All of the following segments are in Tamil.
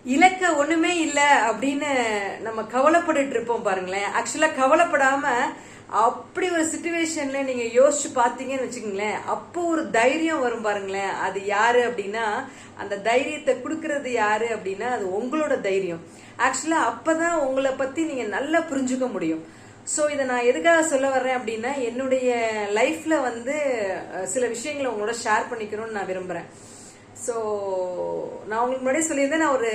இலக்க ஒண்ணுமே இல்ல அப்படின்னு நம்ம கவலைப்பட்டுட்டு இருப்போம் பாருங்களேன். ஆக்சுவலா கவலைப்படாம அப்படி ஒரு சிச்சுவேஷன்ல நீங்க யோசிச்சு பாத்தீங்கன்னு வச்சுக்கோங்களேன், அப்போ ஒரு தைரியம் வரும் பாருங்களேன். அது யாரு அப்படின்னா, அந்த தைரியத்தை கொடுக்கறது யாரு அப்படின்னா அது உங்களோட தைரியம். ஆக்சுவலா அப்பதான் உங்களை பத்தி நீங்க நல்லா புரிஞ்சுக்க முடியும். ஸோ இதை நான் எதுக்காக சொல்ல வர்றேன் அப்படின்னா, என்னுடைய லைஃப்ல சில விஷயங்களை உங்களோட ஷேர் பண்ணிக்கணும்னு நான் விரும்புறேன். ஸோ நான் உங்களுக்கு முன்னாடியே சொல்லியிருந்தேன், நான் ஒரு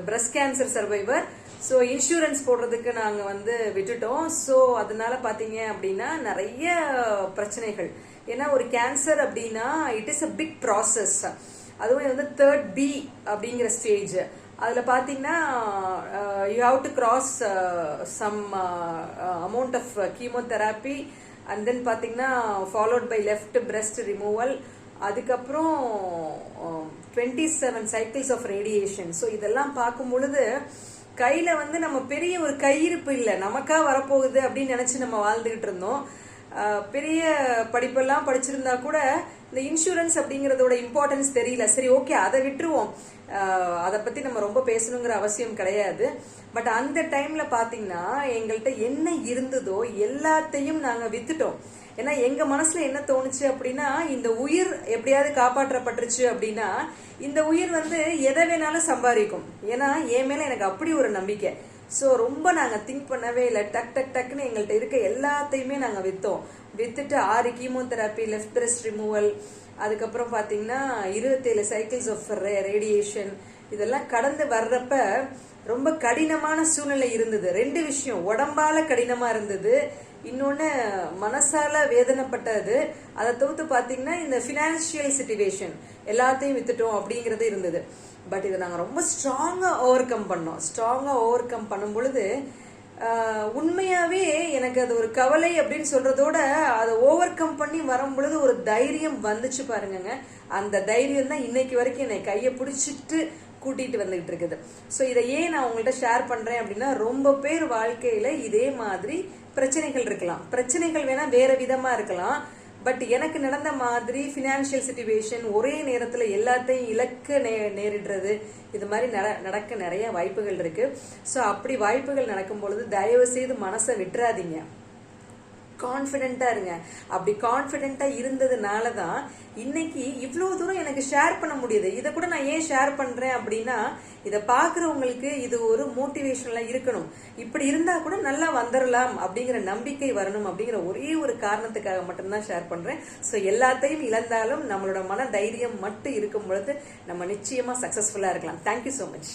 breast cancer survivor. So insurance போடுறதுக்கு நாங்கள் விட்டுட்டோம். ஸோ அதனால பார்த்தீங்க அப்படின்னா நிறைய பிரச்சனைகள். ஏன்னா ஒரு கேன்சர் அப்படின்னா it is a big process. அதுவும் 3rd B அப்படிங்கிற ஸ்டேஜ். அதில் பார்த்தீங்கன்னா you have to cross some amount of chemotherapy and then பார்த்தீங்கன்னா followed by left breast removal, அதுக்கப்புறம் 27 சைக்கிள்ஸ் ஆஃப் ரேடியேஷன். ஸோ இதெல்லாம் பார்க்கும் பொழுது கையில நம்ம பெரிய ஒரு கையிருப்பு இல்லை, நமக்கா வரப்போகுது அப்படின்னு நினைச்சு நம்ம வாழ்ந்துகிட்டு இருந்தோம். பெரிய படிப்பெல்லாம் படிச்சிருந்தா கூட இந்த இன்சூரன்ஸ் அப்படிங்கறதோட இம்பார்ட்டன்ஸ் தெரியல. சரி, ஓகே, அதை விட்டுருவோம், அதை பத்தி நம்ம ரொம்ப பேசணுங்கிற அவசியம் கிடையாது. பட் அந்த டைம்ல பாத்தீங்கன்னா எங்கள்கிட்ட என்ன இருந்ததோ எல்லாத்தையும் நாங்க வித்துட்டோம். ஏன்னா எங்க மனசுல என்ன தோணுச்சு அப்படின்னா, இந்த உயிர் எப்படியாவது காப்பாற்றப்பட்டுருச்சு அப்படின்னா இந்த உயிர் எதை வேணாலும் சம்பாதிக்கும். ஏன்னா என் மேல எனக்கு அப்படி ஒரு நம்பிக்கை. ஸோ ரொம்ப நாங்கள் திங்க் பண்ணவே இல்லை. டக் டக் டக்குன்னு எங்கள்கிட்ட இருக்க எல்லாத்தையுமே நாங்கள் வித்துட்டு 6 கீமோதெராப்பி, லெஃப்ட் பிரஸ்ட் ரிமூவல், அதுக்கப்புறம் பார்த்தீங்கன்னா 27 சைக்கிள்ஸ் ஆஃப் ரேடியேஷன், இதெல்லாம் கடந்து வர்றப்ப ரொம்ப கடினமான சூழ்நிலை இருந்தது. 2 விஷயம், உடம்பால கடினமா இருந்தது, இன்னொன்னு மனசால வேதனைப்பட்டது. அதை தவிர்த்து பாத்தீங்கன்னா இந்த பினான்சியல் சிச்சுவேஷன் எல்லாத்தையும் வித்துட்டோம் அப்படிங்கறது இருந்தது. பட் இதை நாங்க ரொம்ப ஸ்ட்ராங்கா ஓவர் கம் பண்ணோம். ஸ்ட்ராங்கா ஓவர் கம் பண்ணும் பொழுது உண்மையாவே எனக்கு அது ஒரு கவலை அப்படின்னு சொல்றதோட அதை ஓவர் கம் பண்ணி வரும் பொழுது ஒரு தைரியம் வந்துச்சு பாருங்க. அந்த தைரியம் தான் இன்னைக்கு வரைக்கும் என்னை கையை பிடிச்சிட்டு கூட்டிட்டு வந்துகிட்டு இருக்குது. ஸோ இதை ஏன் நான் உங்கள்கிட்ட ஷேர் பண்றேன் அப்படின்னா, ரொம்ப பேர் வாழ்க்கையில இதே மாதிரி பிரச்சனைகள் இருக்கலாம். பிரச்சனைகள் வேணா வேற விதமா இருக்கலாம். பட் எனக்கு நடந்த மாதிரி பினான்சியல் சிச்சுவேஷன், ஒரே நேரத்துல எல்லாத்தையும் இழக்க நேரிடுறது, இது மாதிரி நடக்க நிறைய வாய்ப்புகள் இருக்கு. ஸோ அப்படி வாய்ப்புகள் நடக்கும் பொழுது தயவு செய்து மனசை விட்டுறாதீங்க, கான்பிடென்டா இருங்க. அப்படி கான்பிடென்டா இருந்ததுனாலதான் இன்னைக்கு இவ்வளவு தூரம் எனக்கு ஷேர் பண்ண முடியுது. இதை கூட நான் ஏன் ஷேர் பண்றேன் அப்படின்னா, இதை பாக்குறவங்களுக்கு இது ஒரு மோட்டிவேஷனலா இருக்கணும். இப்படி இருந்தா கூட நல்லா வந்துடலாம் அப்படிங்கிற நம்பிக்கை வரணும் அப்படிங்கிற ஒரே ஒரு காரணத்துக்காக மட்டும்தான் ஷேர் பண்றேன். ஸோ எல்லாத்தையும் இழந்தாலும் நம்மளோட மன தைரியம் மட்டும் இருக்கும் பொழுது நம்ம நிச்சயமா சக்சஸ்ஃபுல்லா இருக்கலாம். Thank you so much.